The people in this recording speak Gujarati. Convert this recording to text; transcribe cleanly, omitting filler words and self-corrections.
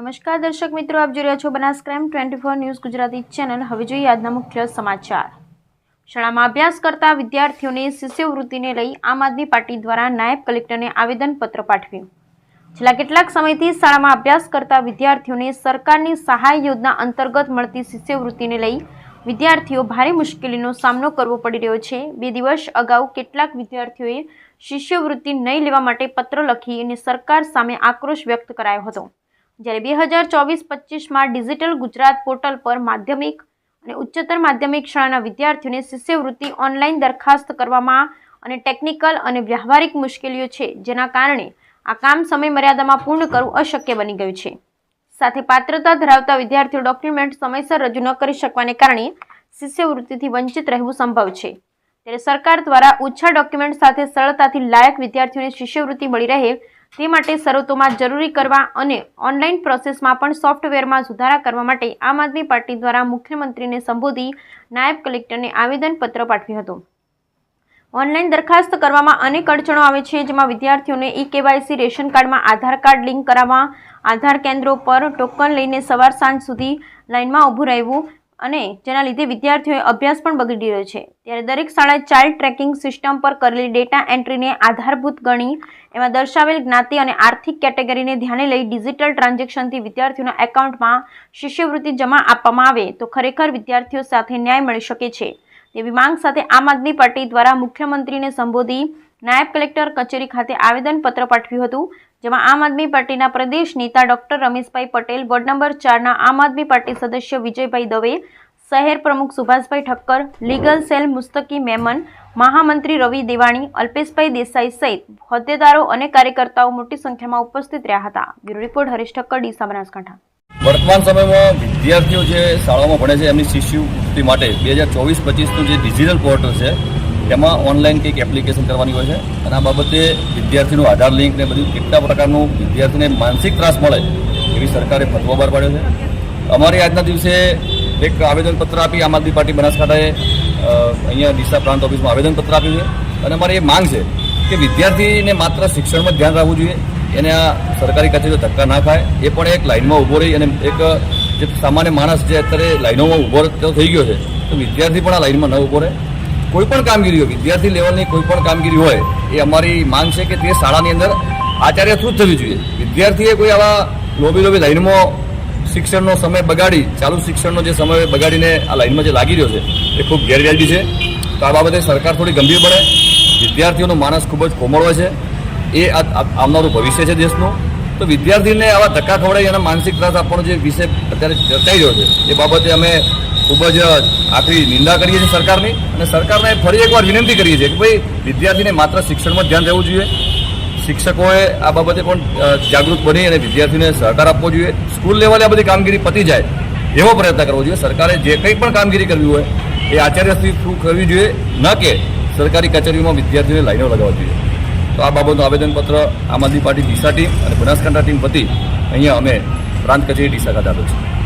નમસ્કાર દર્શક મિત્રો, આપ જોઈ રહ્યા છો Banas crime 24 news Gujarati channel. હવે જોઈએ આજના મુખ્ય સમાચાર। શાળામાં અભ્યાસ કરતા વિદ્યાર્થીઓને શિષ્યવૃત્તિને લઈ આમ આદમી પાર્ટી દ્વારા નાયબ કલેક્ટરને આવેદનપત્ર પાઠવ્યું। છેલ્લા કેટલાક સમયથી શાળામાં અભ્યાસ કરતા વિદ્યાર્થીઓને સરકારની સહાય યોજના અંતર્ગત મળતી શિષ્યવૃત્તિને લઈ વિદ્યાર્થીઓ ભારે મુશ્કેલીનો સામનો કરવો પડી રહ્યો છે। 2 દિવસ અગાઉ કેટલાક વિદ્યાર્થીઓએ શિષ્યવૃત્તિ નહીં લેવા માટે પત્ર લખી અને સરકાર સામે આક્રોશ વ્યક્ત કરાયો હતો। જ્યારે 2024-25માં ડિજિટલ ગુજરાત પોર્ટલ પર માધ્યમિક અને ઉચ્ચતર માધ્યમિક શાળાના વિદ્યાર્થીઓને શિષ્યવૃત્તિ ઓનલાઈન દરખાસ્ત કરવામાં અને ટેકનિકલ અને વ્યવહારિક મુશ્કેલીઓ છે, જેના કારણે આ કામ સમય મર્યાદામાં પૂર્ણ કરવું અશક્ય બની ગયું છે। સાથે પાત્રતા ધરાવતા વિદ્યાર્થીઓ ડોક્યુમેન્ટ સમયસર રજૂ ન કરી શકવાને કારણે શિષ્યવૃત્તિથી વંચિત રહેવું સંભવ છે। ત્યારે સરકાર દ્વારા ઓછા ડોક્યુમેન્ટ સાથે સરળતાથી લાયક વિદ્યાર્થીઓને શિષ્યવૃત્તિ મળી રહે તે માટે શરતોમાં જરૂરી કરવા અને ઓનલાઈન પ્રોસેસમાં પણ સોફ્ટવેરમાં સુધારા કરવા માટે આમ આદમી પાર્ટી દ્વારા મુખ્યમંત્રીને સંબોધી નાયબ કલેક્ટરને આવેદનપત્ર પાઠવ્યું હતું। ઓનલાઈન દરખાસ્ત કરવામાં અનેક અડચણો આવે છે, જેમાં વિદ્યાર્થીઓને KYC રેશન કાર્ડમાં આધાર કાર્ડ લિંક કરાવવા, આધાર કેન્દ્રો પર ટોકન લઈને સવાર સાંજ સુધી લાઇનમાં ઊભું રહેવું અને જેના લીધે વિદ્યાર્થીઓએ અભ્યાસ પણ બગડી રહ્યો છે। ત્યારે દરેક શાળાએ ચાઇલ્ડ ટ્રેકિંગ સિસ્ટમ પર કરેલી ડેટા એન્ટ્રીને આધારભૂત ગણી એમાં દર્શાવેલ જ્ઞાતિ અને આર્થિક કેટેગરીને ધ્યાને લઈ ડિજિટલ ટ્રાન્ઝેક્શનથી વિદ્યાર્થીઓના એકાઉન્ટમાં શિષ્યવૃત્તિ જમા આપવામાં આવે તો ખરેખર વિદ્યાર્થીઓ સાથે ન્યાય મળી શકે છે તેવી માંગ સાથે આમ આદમી પાર્ટી દ્વારા મુખ્યમંત્રીને સંબોધી નાયબ કલેક્ટર કચેરી ખાતે આવેદનપત્ર પાઠવ્યું હતું, જેમાં આમ આદમી પાર્ટીના પ્રદેશ નેતા doctor Rameshbhai Patel, ward number 4ના આમ આદમી પાર્ટી સદસ્ય વિજયભાઈ દવે, શહેર પ્રમુખ સુભાષભાઈ ઠક્કર, લીગલ સેલ મુસ્તકી મેમન, મહામંત્રી રવિ દેવાણી, અલ્પેશભાઈ દેસાઈ સહિત હોદ્દેદારો અને કાર્યકર્તાઓ મોટી સંખ્યામાં ઉપસ્થિત રહ્યા હતા। Bureau report Harish Thakkar, Deesa, Banaskantha. વર્તમાન સમયમાં વિદ્યાર્થીઓ જે શાળામાં ભણે છે એમની શિષ્યવૃત્તિ માટે 2024-25નું જે ડિજિટલ પોર્ટલ છે એમાં ઓનલાઈન કંઈક એપ્લિકેશન કરવાની હોય છે અને આ બાબતે વિદ્યાર્થીનું આધાર લિંક ને બધું કેટલા પ્રકારનું વિદ્યાર્થીને માનસિક ત્રાસ મળે એવી સરકારે ફતવો બહાર પાડ્યો છે। અમારી આજના દિવસે એક આવેદનપત્ર આપી આમ આદમી પાર્ટી બનાસકાંઠાએ અહીંયા ડીસા પ્રાંત ઓફિસમાં આવેદનપત્ર આપ્યું છે અને અમારી એ માંગ છે કે વિદ્યાર્થીને માત્ર શિક્ષણમાં ધ્યાન રાખવું જોઈએ, એને આ સરકારી કચેરીઓ ધક્કા ના ખાય, એ પણ એક લાઇનમાં ઊભો રહી અને એક જે સામાન્ય માણસ જે અત્યારે લાઇનોમાં ઊભો થઈ ગયો છે તો વિદ્યાર્થી પણ આ લાઇનમાં ન ઊભો રહે। કોઈ પણ કામગીરી હોય, વિદ્યાર્થી લેવલની કોઈ પણ કામગીરી હોય, એ અમારી માંગ છે કે તે શાળાની અંદર આચાર્ય થ્રુ જ થવી જોઈએ। વિદ્યાર્થીએ કોઈ આવા લોબી લાઇનમાં શિક્ષણનો સમય બગાડી, ચાલુ શિક્ષણનો જે સમય બગાડીને આ લાઇનમાં જે લાગી રહ્યો છે એ ખૂબ ગેરવ્યાજબી છે। તો આ બાબતે સરકાર થોડી ગંભીર બને। વિદ્યાર્થીઓનો માનસ ખૂબ જ કોમળ હોય છે, એ આવનારું ભવિષ્ય છે દેશનું। તો વિદ્યાર્થીને આવા ધક્કા ખવડાવી અને માનસિક ત્રાસ આપવાનો જે વિષય અત્યારે ચર્ચાઈ રહ્યો છે એ બાબતે અમે ખૂબ જ આખરી નિંદા કરીએ છીએ સરકારની અને સરકારને ફરી એકવાર વિનંતી કરીએ છીએ કે ભાઈ વિદ્યાર્થીને માત્ર શિક્ષણમાં ધ્યાન રહેવું જોઈએ। શિક્ષકોએ આ બાબતે પણ જાગૃત બની અને વિદ્યાર્થીઓને સહકાર આપવો જોઈએ। સ્કૂલ લેવલે આ બધી કામગીરી પતી જાય એવો પ્રયત્ન કરવો જોઈએ। સરકારે જે કંઈ પણ કામગીરી કરવી હોય એ આચાર્યશ્રી થ્રુ કરવી જોઈએ, ન કે સરકારી કચેરીઓમાં વિદ્યાર્થીઓને લાઈનો લગાવવા જોઈએ। તો આ બાબતનું આવેદનપત્ર આમ આદમી પાર્ટી ડીસા ટીમ અને બનાસકાંઠા ટીમ વતી અહીંયા અમે પ્રાંત કચેરી ડીસા ખાતે આપ્યું છે।